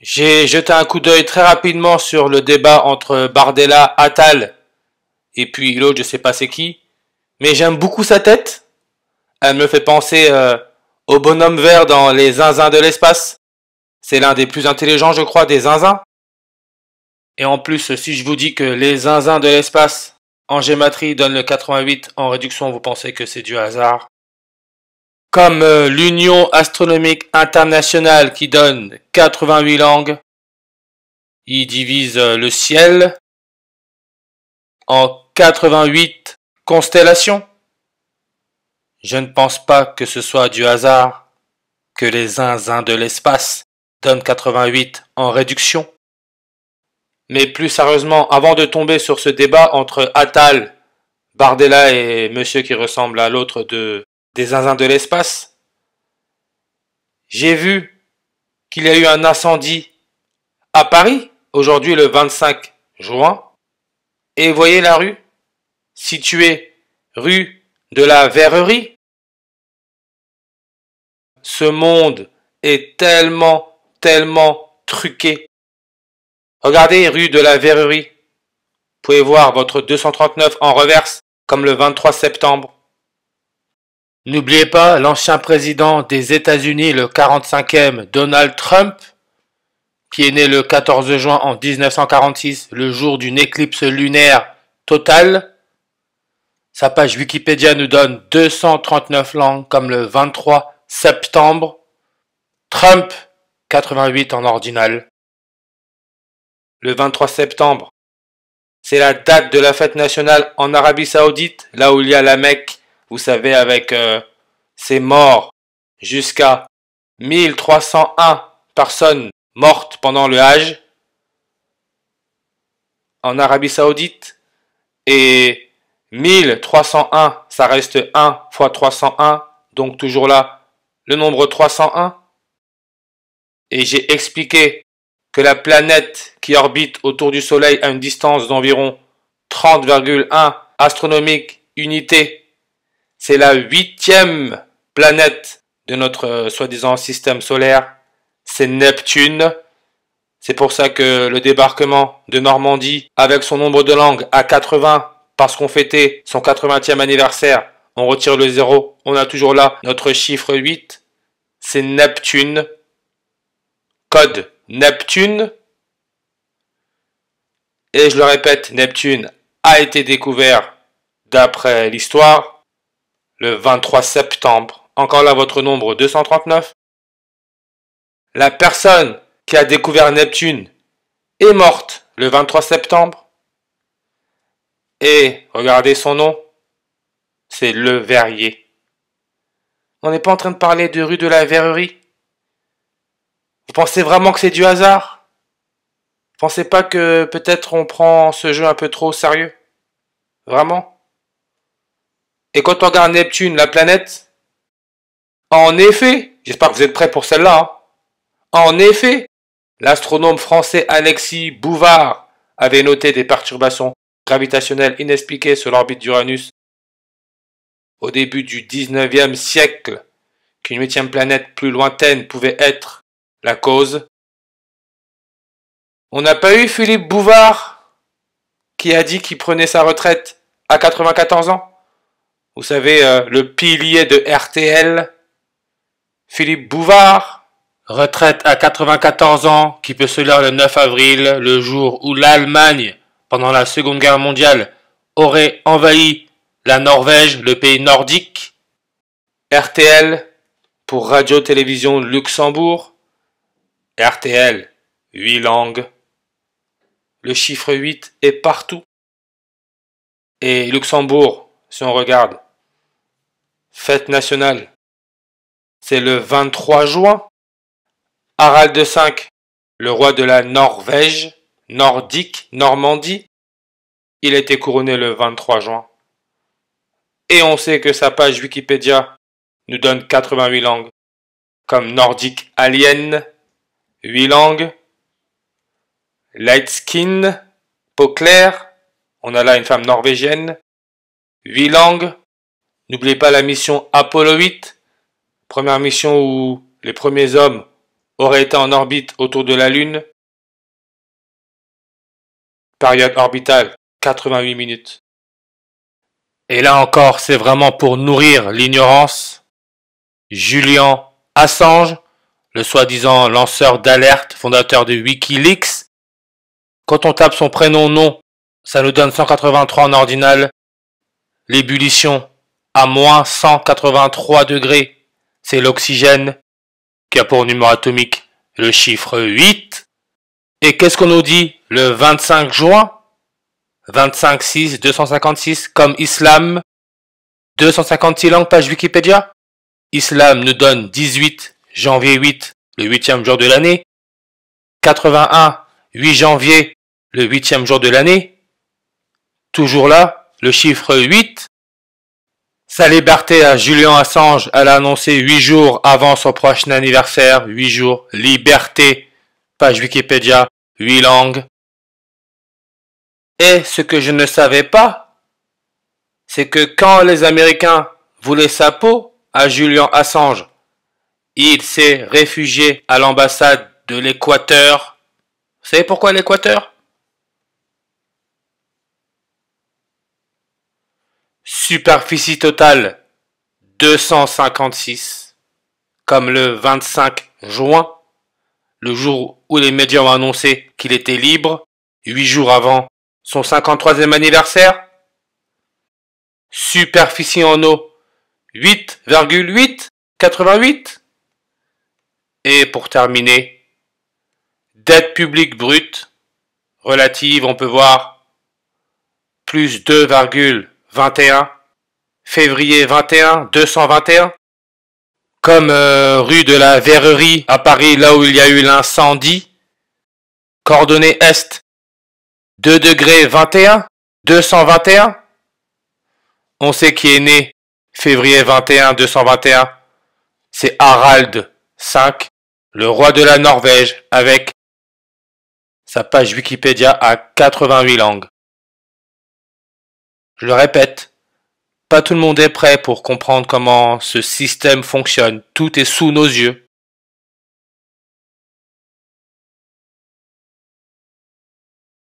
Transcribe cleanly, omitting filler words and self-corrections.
J'ai jeté un coup d'œil très rapidement sur le débat entre Bardella, Attal et puis l'autre, je sais pas c'est qui, mais j'aime beaucoup sa tête. Elle me fait penser au bonhomme vert dans Les Zinzins de l'espace. C'est l'un des plus intelligents, je crois, des zinzins. Et en plus, si je vous dis que les zinzins de l'espace en gématrie donnent le 88 en réduction, vous pensez que c'est du hasard. Comme l'Union astronomique internationale qui donne 88 langues, ils divisent le ciel en 88 constellations. Je ne pense pas que ce soit du hasard que les zinzins de l'espace donnent 88 en réduction. Mais plus sérieusement, avant de tomber sur ce débat entre Attal, Bardella et monsieur qui ressemble à l'autre des zinzins de l'espace, j'ai vu qu'il y a eu un incendie à Paris, aujourd'hui le 25 juin, et vous voyez la rue, située rue de la Verrerie. Ce monde est tellement truqué. Regardez rue de la Verrerie. Vous pouvez voir votre 239 en reverse, comme le 23 septembre. N'oubliez pas l'ancien président des États-Unis, le 45e, Donald Trump, qui est né le 14 juin en 1946, le jour d'une éclipse lunaire totale. Sa page Wikipédia nous donne 239 langues, comme le 23 septembre. Trump, 88 en ordinal. Le 23 septembre, c'est la date de la fête nationale en Arabie Saoudite, là où il y a la Mecque, vous savez, avec ses morts, jusqu'à 1301 personnes mortes pendant le Hajj en Arabie Saoudite, et 1301, ça reste 1 fois 301, donc toujours là, le nombre 301. Et j'ai expliqué que la planète qui orbite autour du Soleil à une distance d'environ 30,1 astronomiques unités, c'est la 8e planète de notre soi-disant système solaire, c'est Neptune. C'est pour ça que le débarquement de Normandie, avec son nombre de langues à 80, parce qu'on fêtait son 80e anniversaire, on retire le 0, on a toujours là notre chiffre 8, c'est Neptune. Code Neptune. Et je le répète, Neptune a été découvert, d'après l'histoire, le 23 septembre. Encore là, votre nombre 239. La personne qui a découvert Neptune est morte le 23 septembre. Et regardez son nom, c'est Le Verrier. On n'est pas en train de parler de rue de la Verrerie. Vous pensez vraiment que c'est du hasard? Vous pensez pas que peut-être on prend ce jeu un peu trop au sérieux? Vraiment? Et quand on regarde Neptune, la planète, en effet, j'espère que vous êtes prêts pour celle-là, hein. En effet, l'astronome français Alexis Bouvard avait noté des perturbations gravitationnelles inexpliquées sur l'orbite d'Uranus au début du 19e siècle, qu'une 8e planète plus lointaine pouvait être la cause. On n'a pas eu Philippe Bouvard qui a dit qu'il prenait sa retraite à 94 ans. Vous savez, le pilier de RTL, Philippe Bouvard. Retraite à 94 ans, qui peut se lire le 9 avril, le jour où l'Allemagne, pendant la Seconde Guerre mondiale, aurait envahi la Norvège, le pays nordique. RTL, pour Radio-Télévision Luxembourg. RTL, 8 langues. Le chiffre 8 est partout. Et Luxembourg, si on regarde, fête nationale, c'est le 23 juin. Harald V, le roi de la Norvège, nordique, Normandie, il a été couronné le 23 juin. Et on sait que sa page Wikipédia nous donne 88 langues, comme nordique alien, 8 langues, light skin, peau claire, on a là une femme norvégienne, 8 langues. N'oubliez pas la mission Apollo 8, première mission où les premiers hommes aurait été en orbite autour de la Lune. Période orbitale, 88 minutes. Et là encore, c'est vraiment pour nourrir l'ignorance. Julian Assange, le soi-disant lanceur d'alerte, fondateur de Wikileaks. Quand on tape son prénom-nom, ça nous donne 183 en ordinal. L'ébullition à moins 183 degrés, c'est l'oxygène qui a pour numéro atomique le chiffre 8. Et qu'est-ce qu'on nous dit le 25 juin 25-6, 256, comme Islam, 256 langues, page Wikipédia. Islam nous donne 18 janvier 8, le 8e jour de l'année. 81, 8 janvier, le 8e jour de l'année. Toujours là, le chiffre 8. Sa liberté à Julian Assange, elle a annoncé 8 jours avant son prochain anniversaire. 8 jours, liberté, page Wikipédia, 8 langues. Et ce que je ne savais pas, c'est que quand les Américains voulaient sa peau à Julian Assange, il s'est réfugié à l'ambassade de l'Équateur. Vous savez pourquoi l'Équateur? Superficie totale 256, comme le 25 juin, le jour où les médias ont annoncé qu'il était libre, 8 jours avant son 53e anniversaire. Superficie en eau 8,888. Et pour terminer, dette publique brute relative, on peut voir plus 2,21. Février 21, 221. Comme rue de la Verrerie à Paris, là où il y a eu l'incendie. Coordonnée Est 2 degrés 21, 221. On sait qui est né février 21, 221. C'est Harald V, le roi de la Norvège, avec sa page Wikipédia à 88 langues. Je le répète, pas tout le monde est prêt pour comprendre comment ce système fonctionne. Tout est sous nos yeux.